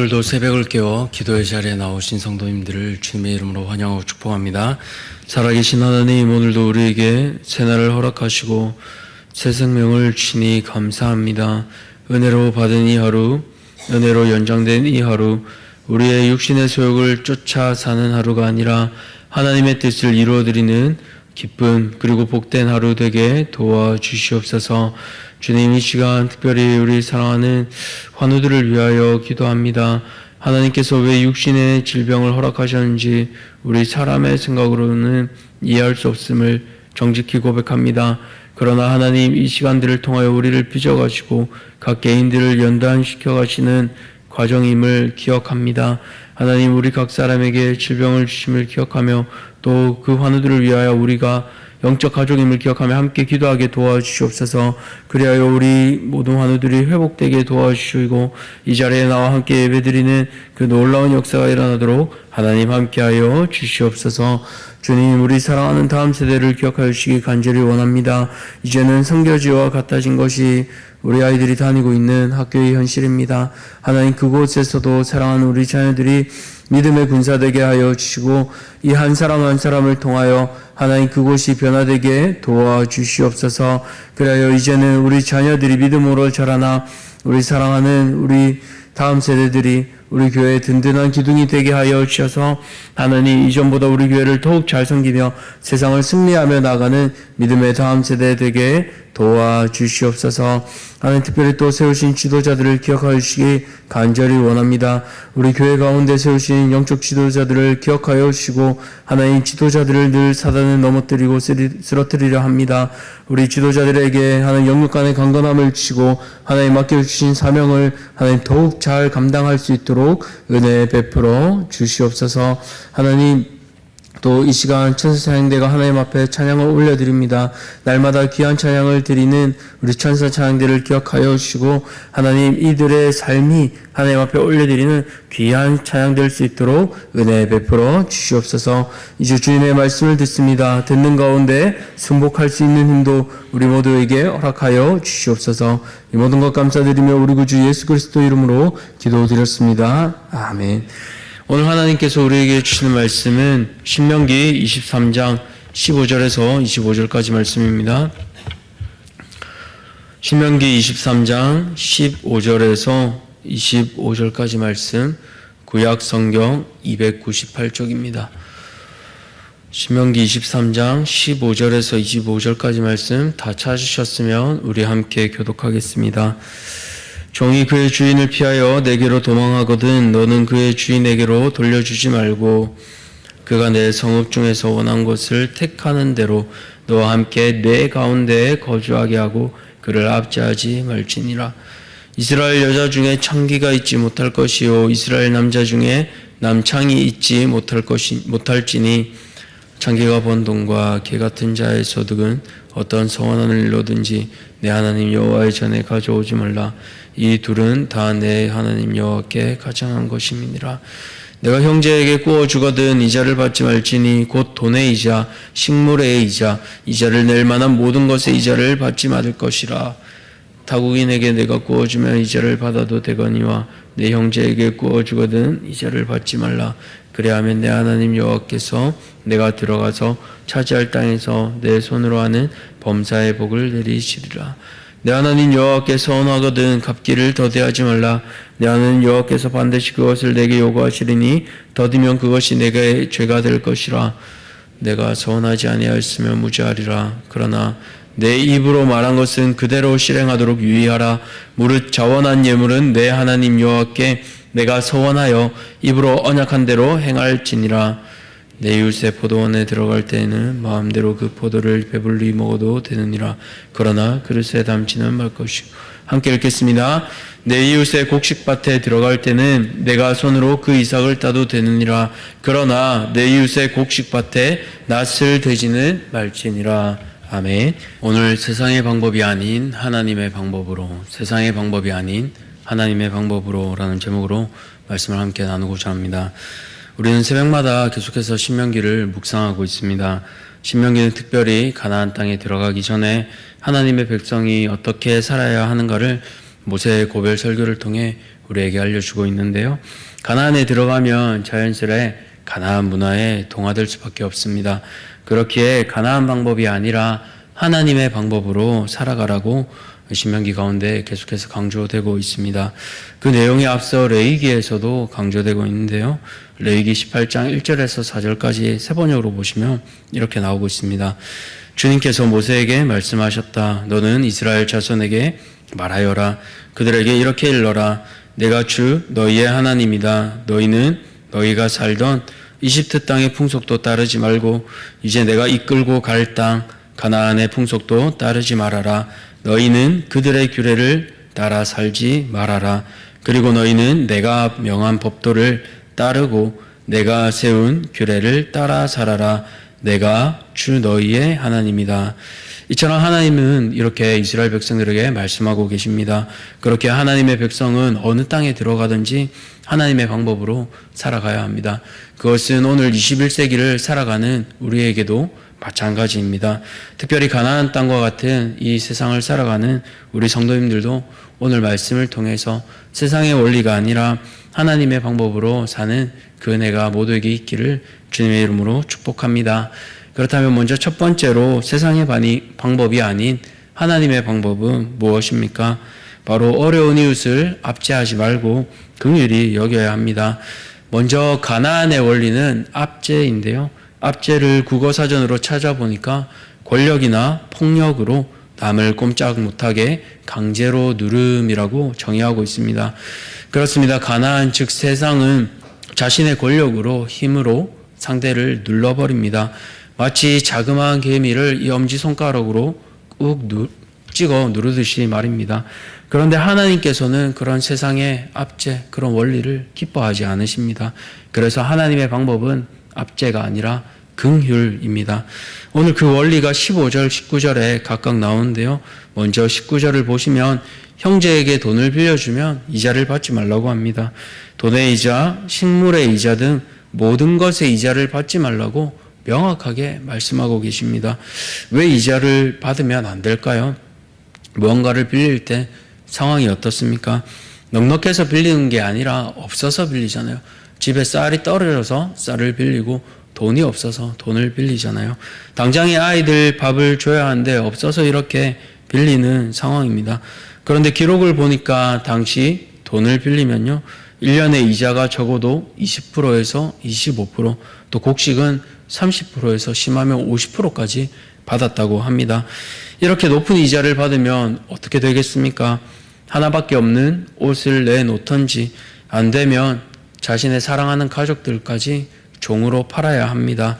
오늘도 새벽을 깨워 기도의 자리에 나오신 성도님들을 주님의 이름으로 환영하고 축복합니다. 살아계신 하나님, 오늘도 우리에게 새날을 허락하시고 새 생명을 주시니 감사합니다. 은혜로 받은 이 하루, 은혜로 연장된 이 하루, 우리의 육신의 소욕을 쫓아 사는 하루가 아니라 하나님의 뜻을 이루어드리는 기쁜 그리고 복된 하루 되게 도와주시옵소서. 주님, 이 시간 특별히 우리 사랑하는 환우들을 위하여 기도합니다. 하나님께서 왜 육신의 질병을 허락하셨는지 우리 사람의 생각으로는 이해할 수 없음을 정직히 고백합니다. 그러나 하나님, 이 시간들을 통하여 우리를 빚어가시고 각 개인들을 연단시켜 가시는 과정임을 기억합니다. 하나님, 우리 각 사람에게 질병을 주심을 기억하며 또 그 환우들을 위하여 우리가 영적 가족임을 기억하며 함께 기도하게 도와주시옵소서. 그리하여 우리 모든 환우들이 회복되게 도와주시고 이 자리에 나와 함께 예배드리는 그 놀라운 역사가 일어나도록 하나님 함께하여 주시옵소서. 주님, 우리 사랑하는 다음 세대를 기억하여 주시기 간절히 원합니다. 이제는 선교지와 같아진 것이 우리 아이들이 다니고 있는 학교의 현실입니다. 하나님, 그곳에서도 사랑하는 우리 자녀들이 믿음의 군사되게 하여 주시고 이 한 사람 한 사람을 통하여 하나님 그곳이 변화되게 도와주시옵소서. 그래야 이제는 우리 자녀들이 믿음으로 자라나 우리 사랑하는 우리 다음 세대들이 우리 교회의 든든한 기둥이 되게 하여 주셔서 하나님, 이전보다 우리 교회를 더욱 잘 섬기며 세상을 승리하며 나가는 믿음의 다음 세대 되게 도와주시옵소서. 하나님, 특별히 또 세우신 지도자들을 기억하여 주시기 간절히 원합니다. 우리 교회 가운데 세우신 영적 지도자들을 기억하여 주시고 하나님, 지도자들을 늘 사단을 넘어뜨리고 쓰러뜨리려 합니다. 우리 지도자들에게 하나님 영육 간의 강건함을 주시고 하나님 맡겨주신 사명을 하나님 더욱 잘 감당할 수 있도록 은혜 베풀어 주시옵소서. 하나님, 또 이 시간 천사찬양대가 하나님 앞에 찬양을 올려드립니다. 날마다 귀한 찬양을 드리는 우리 천사찬양대를 기억하여 주시고 하나님, 이들의 삶이 하나님 앞에 올려드리는 귀한 찬양 될 수 있도록 은혜 베풀어 주시옵소서. 이제 주님의 말씀을 듣습니다. 듣는 가운데 승복할 수 있는 힘도 우리 모두에게 허락하여 주시옵소서. 이 모든 것 감사드리며 우리 구주 예수 그리스도 이름으로 기도드렸습니다. 아멘. 오늘 하나님께서 우리에게 주시는 말씀은 신명기 23장 15절에서 25절까지 말씀입니다. 신명기 23장 15절에서 25절까지 말씀, 구약 성경 298쪽입니다. 신명기 23장 15절에서 25절까지 말씀 다 찾으셨으면 우리 함께 교독하겠습니다. 종이 그의 주인을 피하여 내게로 도망하거든 너는 그의 주인에게로 돌려주지 말고 그가 내 성읍 중에서 원한 곳을 택하는 대로 너와 함께 내 가운데에 거주하게 하고 그를 압제하지 말지니라. 이스라엘 여자 중에 창기가 있지 못할 것이요 이스라엘 남자 중에 남창이 있지 못할지니 창기가 번 돈과 개 같은 자의 소득은 어떤 서원하는 일로든지 내 하나님 여호와의 전에 가져오지 말라. 이 둘은 다 내 하나님 여호와께 가장한 것임이니라. 내가 형제에게 구워 주거든 이자를 받지 말지니 곧 돈의 이자, 식물의 이자, 이자를 낼 만한 모든 것의 이자를 받지 말을 것이라. 타국인에게 내가 구워주면 이자를 받아도 되거니와 내 형제에게 구워주거든 이자를 받지 말라. 그래야면 내 하나님 여호와께서 내가 들어가서 차지할 땅에서 내 손으로 하는 범사의 복을 내리시리라. 내 하나님 여호와께 서원하거든 갚기를 더디하지 말라. 내 하나님 여호와께서 반드시 그것을 내게 요구하시리니 더디면 그것이 내게 죄가 될 것이라. 내가 서원하지 아니하였으면 무죄하리라. 그러나 내 입으로 말한 것은 그대로 실행하도록 유의하라. 무릇 자원한 예물은 내 하나님 여호와께 내가 서원하여 입으로 언약한 대로 행할지니라. 내 이웃의 포도원에 들어갈 때에는 마음대로 그 포도를 배불리 먹어도 되느니라. 그러나 그릇에 담지는 말 것이고. 함께 읽겠습니다. 내 이웃의 곡식밭에 들어갈 때는 내가 손으로 그 이삭을 따도 되느니라. 그러나 내 이웃의 곡식밭에 낫을 대지는 말지니라. 아멘. 오늘 세상의 방법이 아닌 하나님의 방법으로, 세상의 방법이 아닌 하나님의 방법으로 라는 제목으로 말씀을 함께 나누고자 합니다. 우리는 새벽마다 계속해서 신명기를 묵상하고 있습니다. 신명기는 특별히 가나안 땅에 들어가기 전에 하나님의 백성이 어떻게 살아야 하는가를 모세의 고별 설교를 통해 우리에게 알려주고 있는데요. 가나안에 들어가면 자연스레 가나안 문화에 동화될 수밖에 없습니다. 그렇기에 가나안 방법이 아니라 하나님의 방법으로 살아가라고 신명기 가운데 계속해서 강조되고 있습니다. 그 내용이 앞서 레위기에서도 강조되고 있는데요. 레위기 18장 1절에서 4절까지 세 번역으로 보시면 이렇게 나오고 있습니다. 주님께서 모세에게 말씀하셨다. 너는 이스라엘 자손에게 말하여라. 그들에게 이렇게 일러라. 내가 주 너희의 하나님이다. 너희는 너희가 살던 이집트 땅의 풍속도 따르지 말고 이제 내가 이끌고 갈 땅 가나안의 풍속도 따르지 말아라. 너희는 그들의 규례를 따라 살지 말아라. 그리고 너희는 내가 명한 법도를 따르고 내가 세운 규례를 따라 살아라. 내가 주 너희의 하나님이다. 이처럼 하나님은 이렇게 이스라엘 백성들에게 말씀하고 계십니다. 그렇게 하나님의 백성은 어느 땅에 들어가든지 하나님의 방법으로 살아가야 합니다. 그것은 오늘 21세기를 살아가는 우리에게도 마찬가지입니다. 특별히 가나안 땅과 같은 이 세상을 살아가는 우리 성도님들도 오늘 말씀을 통해서 세상의 원리가 아니라 하나님의 방법으로 사는 그 은혜가 모두에게 있기를 주님의 이름으로 축복합니다. 그렇다면 먼저 첫 번째로 세상의 방법이 아닌 하나님의 방법은 무엇입니까? 바로 어려운 이웃을 압제하지 말고 긍휼히 여겨야 합니다. 먼저 가나안의 원리는 압제인데요. 압제를 국어사전으로 찾아보니까 권력이나 폭력으로 남을 꼼짝 못하게 강제로 누름이라고 정의하고 있습니다. 그렇습니다. 가나안 즉 세상은 자신의 권력으로 힘으로 상대를 눌러버립니다. 마치 자그마한 개미를 이 엄지손가락으로 꾹 찍어 누르듯이 말입니다. 그런데 하나님께서는 그런 세상의 압제, 그런 원리를 기뻐하지 않으십니다. 그래서 하나님의 방법은 압제가 아니라 긍휼입니다. 오늘 그 원리가 15절, 19절에 각각 나오는데요. 먼저 19절을 보시면 형제에게 돈을 빌려주면 이자를 받지 말라고 합니다. 돈의 이자, 식물의 이자 등 모든 것의 이자를 받지 말라고 명확하게 말씀하고 계십니다. 왜 이자를 받으면 안 될까요? 무언가를 빌릴 때 상황이 어떻습니까? 넉넉해서 빌리는 게 아니라 없어서 빌리잖아요. 집에 쌀이 떨어져서 쌀을 빌리고 돈이 없어서 돈을 빌리잖아요. 당장에 아이들 밥을 줘야 하는데 없어서 이렇게 빌리는 상황입니다. 그런데 기록을 보니까 당시 돈을 빌리면요. 1년의 이자가 적어도 20%에서 25%, 또 곡식은 30%에서 심하면 50%까지 받았다고 합니다. 이렇게 높은 이자를 받으면 어떻게 되겠습니까? 하나밖에 없는 옷을 내놓던지 안 되면 자신의 사랑하는 가족들까지 종으로 팔아야 합니다.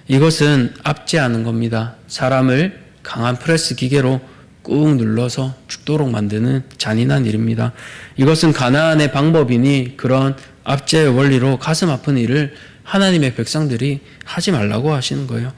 이것은 압제하는 겁니다. 사람을 강한 프레스 기계로 꾹 눌러서 죽도록 만드는 잔인한 일입니다. 이것은 가나안의 방법이니 그런 압제의 원리로 가슴 아픈 일을 하나님의 백성들이 하지 말라고 하시는 거예요.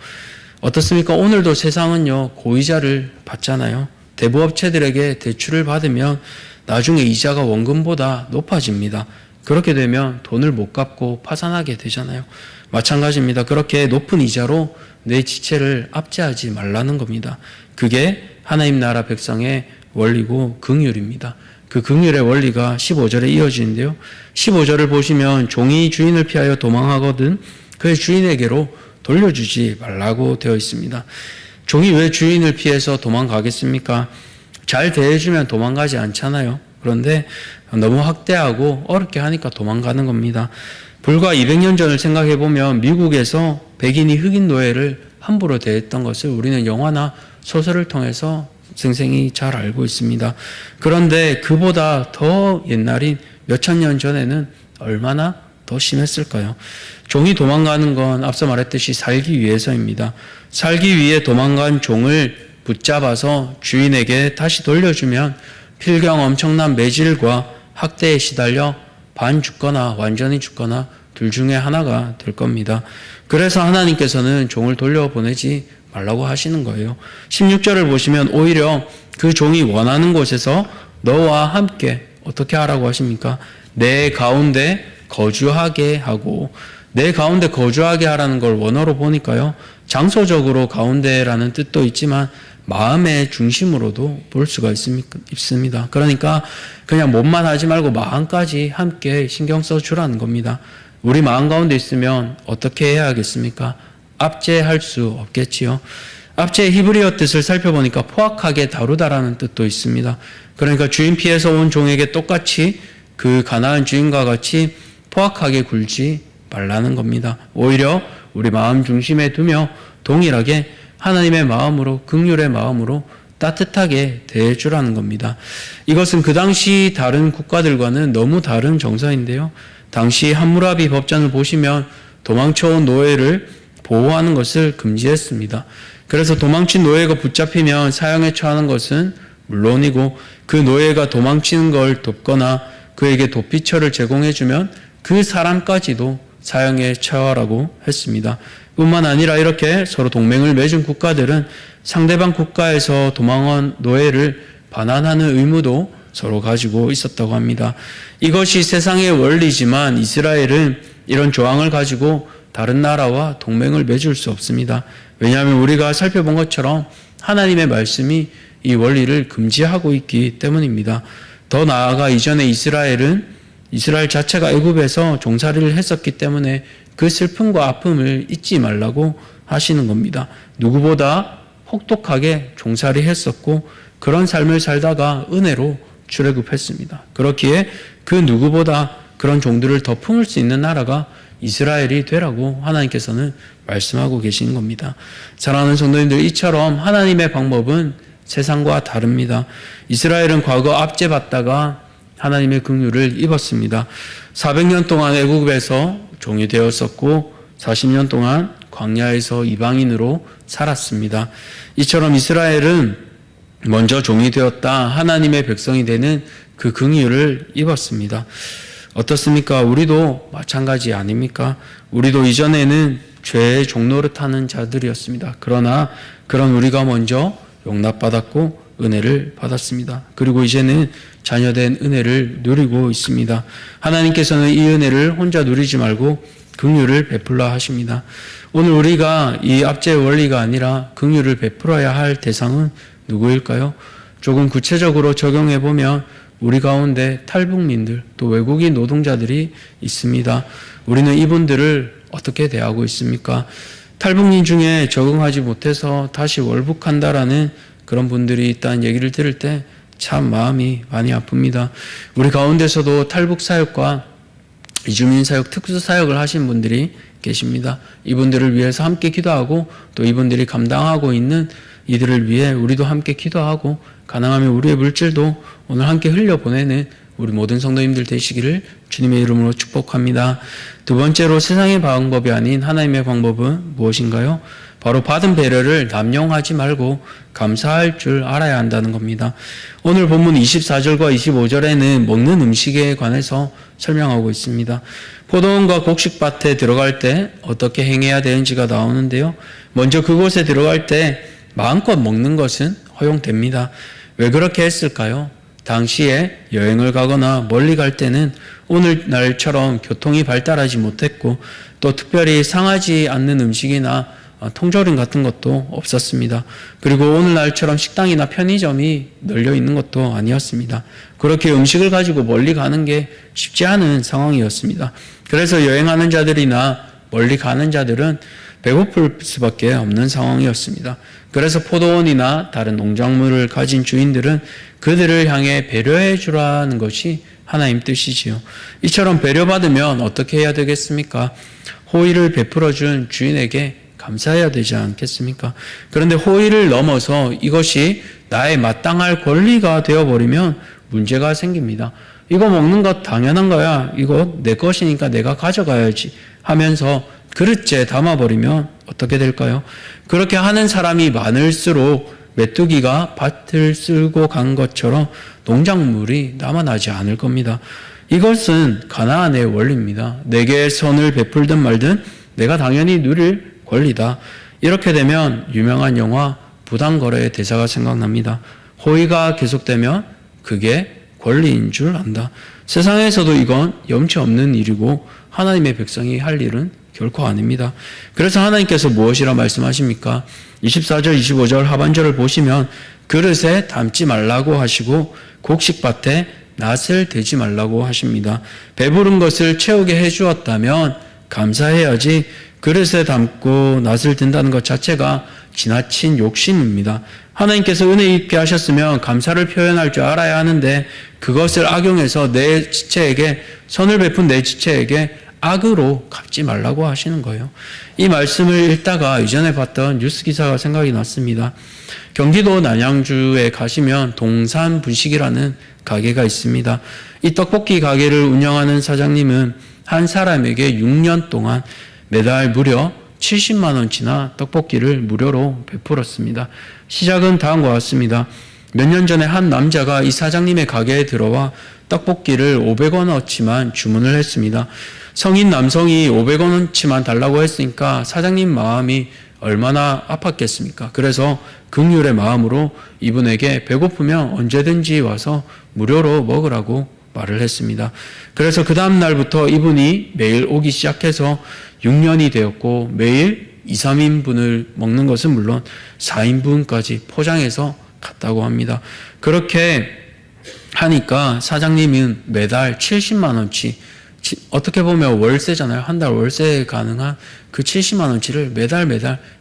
어떻습니까? 오늘도 세상은요, 고이자를 받잖아요. 대부업체들에게 대출을 받으면 나중에 이자가 원금보다 높아집니다. 그렇게 되면 돈을 못 갚고 파산하게 되잖아요. 마찬가지입니다. 그렇게 높은 이자로 내 지체를 압제하지 말라는 겁니다. 그게 하나님 나라 백성의 원리고 긍휼입니다. 그 긍휼의 원리가 15절에 이어지는데요. 15절을 보시면 종이 주인을 피하여 도망하거든 그의 주인에게로 돌려주지 말라고 되어 있습니다. 종이 왜 주인을 피해서 도망가겠습니까? 잘 대해주면 도망가지 않잖아요. 그런데 너무 학대하고 어렵게 하니까 도망가는 겁니다. 불과 200년 전을 생각해 보면 미국에서 백인이 흑인 노예를 함부로 대했던 것을 우리는 영화나 소설을 통해서 생생히 잘 알고 있습니다. 그런데 그보다 더 옛날인 몇천 년 전에는 얼마나 더 심했을까요? 종이 도망가는 건 앞서 말했듯이 살기 위해서입니다. 살기 위해 도망간 종을 붙잡아서 주인에게 다시 돌려주면 필경 엄청난 매질과 학대에 시달려 반 죽거나 완전히 죽거나 둘 중에 하나가 될 겁니다. 그래서 하나님께서는 종을 돌려보내지 말라고 하시는 거예요. 16절을 보시면 오히려 그 종이 원하는 곳에서 너와 함께 어떻게 하라고 하십니까? 내 가운데 거주하게 하고, 내 가운데 거주하게 하라는 걸 원어로 보니까요, 장소적으로 가운데라는 뜻도 있지만 마음의 중심으로도 볼 수가 있습니다. 그러니까 그냥 몸만 하지 말고 마음까지 함께 신경 써주라는 겁니다. 우리 마음 가운데 있으면 어떻게 해야 하겠습니까? 압제할 수 없겠지요. 압제의 히브리어 뜻을 살펴보니까 포악하게 다루다라는 뜻도 있습니다. 그러니까 주인 피해서 온 종에게 똑같이 그 가난한 주인과 같이 포악하게 굴지 말라는 겁니다. 오히려 우리 마음 중심에 두며 동일하게 하나님의 마음으로, 긍휼의 마음으로 따뜻하게 대해주라는 겁니다. 이것은 그 당시 다른 국가들과는 너무 다른 정서인데요. 당시 함무라비 법전을 보시면 도망쳐온 노예를 보호하는 것을 금지했습니다. 그래서 도망친 노예가 붙잡히면 사형에 처하는 것은 물론이고 그 노예가 도망치는 걸 돕거나 그에게 도피처를 제공해주면 그 사람까지도 사형에 처하라고 했습니다. 뿐만 아니라 이렇게 서로 동맹을 맺은 국가들은 상대방 국가에서 도망한 노예를 반환하는 의무도 서로 가지고 있었다고 합니다. 이것이 세상의 원리지만 이스라엘은 이런 조항을 가지고 다른 나라와 동맹을 맺을 수 없습니다. 왜냐하면 우리가 살펴본 것처럼 하나님의 말씀이 이 원리를 금지하고 있기 때문입니다. 더 나아가 이전에 이스라엘 자체가 애굽에서 종살이를 했었기 때문에 그 슬픔과 아픔을 잊지 말라고 하시는 겁니다. 누구보다 혹독하게 종살이 했었고 그런 삶을 살다가 은혜로 출애굽했습니다. 그렇기에 그 누구보다 그런 종들을 더 품을 수 있는 나라가 이스라엘이 되라고 하나님께서는 말씀하고 계신 겁니다. 사랑하는 성도님들, 이처럼 하나님의 방법은 세상과 다릅니다. 이스라엘은 과거 압제받다가 하나님의 긍휼을 입었습니다. 400년 동안 애국에서 종이 되었었고 40년 동안 광야에서 이방인으로 살았습니다. 이처럼 이스라엘은 먼저 종이 되었다 하나님의 백성이 되는 그 긍휼을 입었습니다. 어떻습니까? 우리도 마찬가지 아닙니까? 우리도 이전에는 죄의 종노릇하는 자들이었습니다. 그러나 그런 우리가 먼저 용납받았고 은혜를 받았습니다. 그리고 이제는 자녀된 은혜를 누리고 있습니다. 하나님께서는 이 은혜를 혼자 누리지 말고 긍휼을 베풀라 하십니다. 오늘 우리가 이 압제의 원리가 아니라 긍휼을 베풀어야 할 대상은 누구일까요? 조금 구체적으로 적용해 보면 우리 가운데 탈북민들 또 외국인 노동자들이 있습니다. 우리는 이분들을 어떻게 대하고 있습니까? 탈북민 중에 적응하지 못해서 다시 월북한다라는 그런 분들이 있다는 얘기를 들을 때 참 마음이 많이 아픕니다. 우리 가운데서도 탈북사역과 이주민사역, 특수사역을 하신 분들이 계십니다. 이분들을 위해서 함께 기도하고 또 이분들이 감당하고 있는 이들을 위해 우리도 함께 기도하고 가능하면 우리의 물질도 오늘 함께 흘려보내는 우리 모든 성도님들 되시기를 주님의 이름으로 축복합니다. 두 번째로 세상의 방법이 아닌 하나님의 방법은 무엇인가요? 바로 받은 배려를 남용하지 말고 감사할 줄 알아야 한다는 겁니다. 오늘 본문 24절과 25절에는 먹는 음식에 관해서 설명하고 있습니다. 포도원과 곡식밭에 들어갈 때 어떻게 행해야 되는지가 나오는데요. 먼저 그곳에 들어갈 때 마음껏 먹는 것은 허용됩니다. 왜 그렇게 했을까요? 당시에 여행을 가거나 멀리 갈 때는 오늘날처럼 교통이 발달하지 못했고 또 특별히 상하지 않는 음식이나 통조림 같은 것도 없었습니다. 그리고 오늘날처럼 식당이나 편의점이 널려 있는 것도 아니었습니다. 그렇게 음식을 가지고 멀리 가는 게 쉽지 않은 상황이었습니다. 그래서 여행하는 자들이나 멀리 가는 자들은 배고플 수밖에 없는 상황이었습니다. 그래서 포도원이나 다른 농작물을 가진 주인들은 그들을 향해 배려해 주라는 것이 하나님 뜻이지요. 이처럼 배려받으면 어떻게 해야 되겠습니까? 호의를 베풀어 준 주인에게 감사해야 되지 않겠습니까? 그런데 호의를 넘어서 이것이 나의 마땅할 권리가 되어버리면 문제가 생깁니다. 이거 먹는 것 당연한 거야. 이거 내 것이니까 내가 가져가야지 하면서 그릇째 담아버리면 어떻게 될까요? 그렇게 하는 사람이 많을수록 메뚜기가 밭을 쓸고 간 것처럼 농작물이 남아나지 않을 겁니다. 이것은 가나안의 원리입니다. 내게 선을 베풀든 말든 내가 당연히 누릴 권리다. 이렇게 되면 유명한 영화 부당거래의 대사가 생각납니다. 호의가 계속되면 그게 권리인 줄 안다. 세상에서도 이건 염치 없는 일이고 하나님의 백성이 할 일은 결코 아닙니다. 그래서 하나님께서 무엇이라 말씀하십니까? 24절, 25절 하반절을 보시면 그릇에 담지 말라고 하시고 곡식밭에 낫을 대지 말라고 하십니다. 배부른 것을 채우게 해주었다면 감사해야지 그릇에 담고 낫을 든다는 것 자체가 지나친 욕심입니다. 하나님께서 은혜 있게 하셨으면 감사를 표현할 줄 알아야 하는데 그것을 악용해서 내 지체에게, 선을 베푼 내 지체에게 악으로 갚지 말라고 하시는 거예요. 이 말씀을 읽다가 이전에 봤던 뉴스 기사가 생각이 났습니다. 경기도 남양주에 가시면 동산분식이라는 가게가 있습니다. 이 떡볶이 가게를 운영하는 사장님은 한 사람에게 6년 동안 매달 무려 70만 원치나 떡볶이를 무료로 베풀었습니다. 시작은 다음과 같습니다. 몇 년 전에 한 남자가 이 사장님의 가게에 들어와 떡볶이를 500원어치만 주문을 했습니다. 성인 남성이 500원어치만 달라고 했으니까 사장님 마음이 얼마나 아팠겠습니까? 그래서 긍휼의 마음으로 이분에게 배고프면 언제든지 와서 무료로 먹으라고 말을 했습니다. 그래서 그 다음 날부터 이분이 매일 오기 시작해서 6년이 되었고 매일 2, 3인분을 먹는 것은 물론 4인분까지 포장해서 갔다고 합니다. 그렇게 하니까 사장님은 매달 70만 원치, 어떻게 보면 월세잖아요. 한 달 월세에 가능한 그 70만 원치를 매달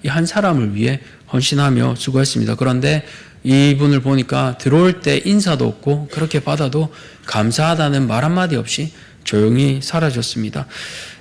이 한 사람을 위해 헌신하며 수고했습니다. 그런데 이분을 보니까 들어올 때 인사도 없고 그렇게 받아도 감사하다는 말 한마디 없이 조용히 사라졌습니다.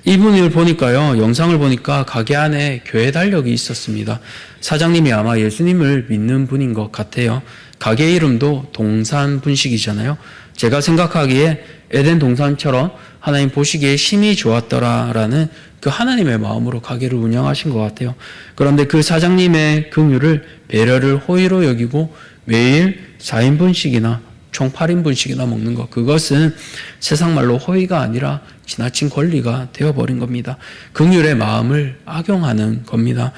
이분을 보니까요, 영상을 보니까 가게 안에 교회 달력이 있었습니다. 사장님이 아마 예수님을 믿는 분인 것 같아요. 가게 이름도 동산분식이잖아요. 제가 생각하기에 에덴 동산처럼 하나님 보시기에 심히 좋았더라라는 그 하나님의 마음으로 가게를 운영하신 것 같아요. 그런데 그 사장님의 긍휼을, 배려를 호의로 여기고 매일 4인분씩이나 총 8인분씩이나 먹는 것, 그것은 세상 말로 호의가 아니라 지나친 권리가 되어버린 겁니다. 긍휼의 마음을 악용하는 겁니다.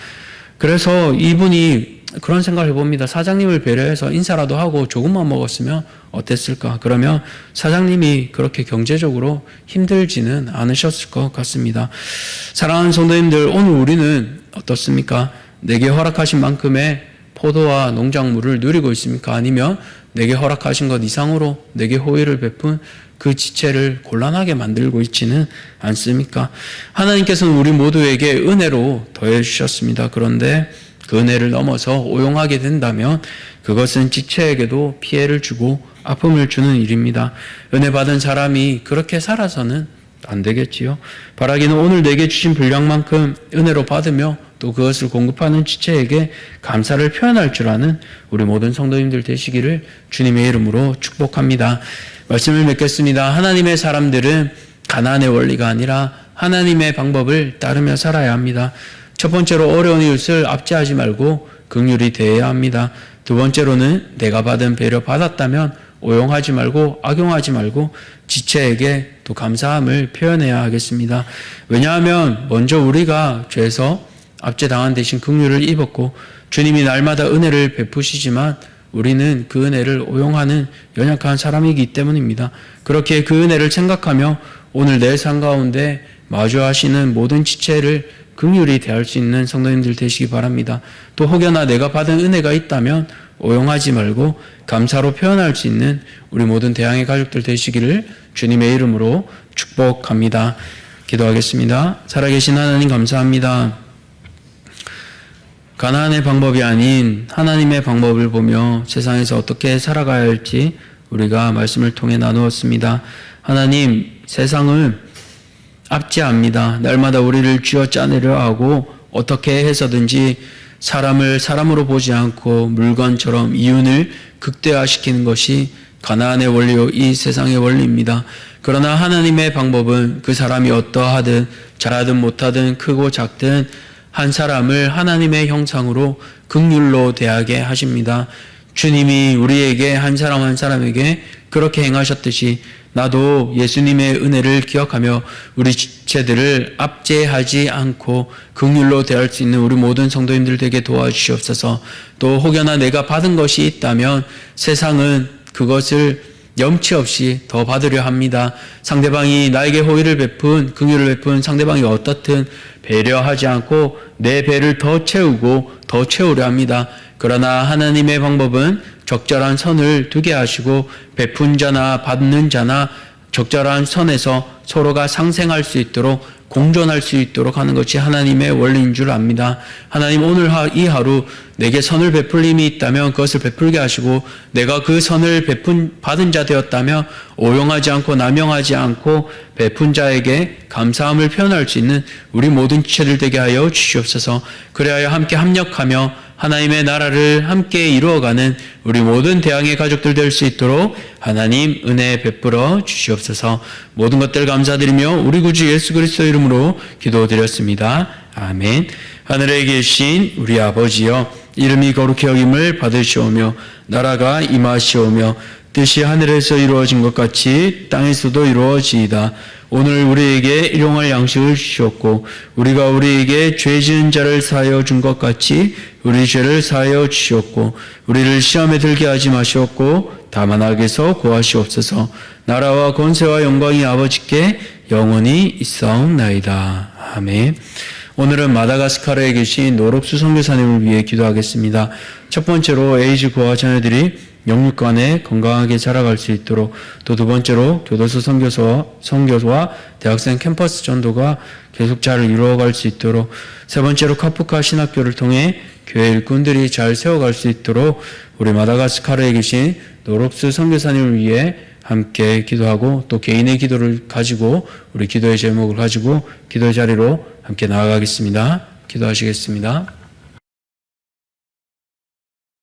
그래서 이분이 그런 생각을 해봅니다. 사장님을 배려해서 인사라도 하고 조금만 먹었으면 어땠을까? 그러면 사장님이 그렇게 경제적으로 힘들지는 않으셨을 것 같습니다. 사랑하는 성도님들, 오늘 우리는 어떻습니까? 내게 허락하신 만큼의 포도와 농작물을 누리고 있습니까? 아니면 내게 허락하신 것 이상으로 내게 호의를 베푼 그 지체를 곤란하게 만들고 있지는 않습니까? 하나님께서는 우리 모두에게 은혜로 더해 주셨습니다. 그런데 그 은혜를 넘어서 오용하게 된다면 그것은 지체에게도 피해를 주고 아픔을 주는 일입니다. 은혜 받은 사람이 그렇게 살아서는 안 되겠지요. 바라기는 오늘 내게 주신 분량만큼 은혜로 받으며 또 그것을 공급하는 지체에게 감사를 표현할 줄 아는 우리 모든 성도님들 되시기를 주님의 이름으로 축복합니다. 말씀을 맺겠습니다. 하나님의 사람들은 가나안의 원리가 아니라 하나님의 방법을 따르며 살아야 합니다. 첫 번째로 어려운 이웃을 압제하지 말고 긍휼히 대해야 합니다. 두 번째로는 내가 받은 배려 받았다면 오용하지 말고 악용하지 말고 지체에게 또 감사함을 표현해야 하겠습니다. 왜냐하면 먼저 우리가 죄에서 압제당한 대신 긍휼을 입었고 주님이 날마다 은혜를 베푸시지만 우리는 그 은혜를 오용하는 연약한 사람이기 때문입니다. 그렇게 그 은혜를 생각하며 오늘 내 삶 가운데 마주하시는 모든 지체를 긍휼히 대할 수 있는 성도님들 되시기 바랍니다. 또 혹여나 내가 받은 은혜가 있다면 오용하지 말고 감사로 표현할 수 있는 우리 모든 대항의 가족들 되시기를 주님의 이름으로 축복합니다. 기도하겠습니다. 살아계신 하나님 감사합니다. 가나안의 방법이 아닌 하나님의 방법을 보며 세상에서 어떻게 살아가야 할지 우리가 말씀을 통해 나누었습니다. 하나님, 세상을 압제합니다. 날마다 우리를 쥐어짜내려 하고 어떻게 해서든지 사람을 사람으로 보지 않고 물건처럼 이윤을 극대화시키는 것이 가나안의 원리요 이 세상의 원리입니다. 그러나 하나님의 방법은 그 사람이 어떠하든 잘하든 못하든 크고 작든 한 사람을 하나님의 형상으로 긍휼로 대하게 하십니다. 주님이 우리에게 한 사람 한 사람에게 그렇게 행하셨듯이 나도 예수님의 은혜를 기억하며 우리 지체들을 압제하지 않고 긍휼로 대할 수 있는 우리 모든 성도님들 되게 도와주시옵소서. 또 혹여나 내가 받은 것이 있다면 세상은 그것을 염치 없이 더 받으려 합니다. 상대방이 나에게 호의를 베푼, 긍휼을 베푼 상대방이 어떻든 배려하지 않고 내 배를 더 채우고 더 채우려 합니다. 그러나 하나님의 방법은 적절한 선을 두게 하시고 베푼 자나 받는 자나 적절한 선에서 서로가 상생할 수 있도록 공존할 수 있도록 하는 것이 하나님의 원리인 줄 압니다. 하나님 오늘 이 하루 내게 선을 베풀 힘이 있다면 그것을 베풀게 하시고 내가 그 선을 받은 자 되었다면 오용하지 않고 남용하지 않고 베푼 자에게 감사함을 표현할 수 있는 우리 모든 지체들 되게 하여 주시옵소서. 그래야 함께 합력하며 하나님의 나라를 함께 이루어가는 우리 모든 대항의 가족들 될 수 있도록 하나님 은혜 베풀어 주시옵소서. 모든 것들 감사드리며 우리 구주 예수 그리스도 이름으로 기도드렸습니다. 아멘. 하늘에 계신 우리 아버지여, 이름이 거룩히 여김을 받으시오며 나라가 임하시오며 뜻이 하늘에서 이루어진 것 같이 땅에서도 이루어지이다. 오늘 우리에게 일용할 양식을 주셨고 우리가 우리에게 죄 지은 자를 사하여 준 것 같이 우리 죄를 사하여 주셨고 우리를 시험에 들게 하지 마시옵고 다만 악에서 구하시옵소서. 나라와 권세와 영광이 아버지께 영원히 있사옵나이다. 아멘. 오늘은 마다가스카르에 계신 노록수 선교사님을 위해 기도하겠습니다. 첫 번째로 에이즈 고아 자녀들이 영육간에 건강하게 자라갈 수 있도록, 또 두 번째로 교도소 선교소와 대학생 캠퍼스 전도가 계속 잘 이루어갈 수 있도록, 세 번째로 카프카 신학교를 통해 교회 일꾼들이 잘 세워갈 수 있도록 우리 마다가스카르에 계신 노록수 선교사님을 위해 함께 기도하고 또 개인의 기도를 가지고 우리 기도의 제목을 가지고 기도의 자리로 함께 나아가겠습니다. 기도하시겠습니다.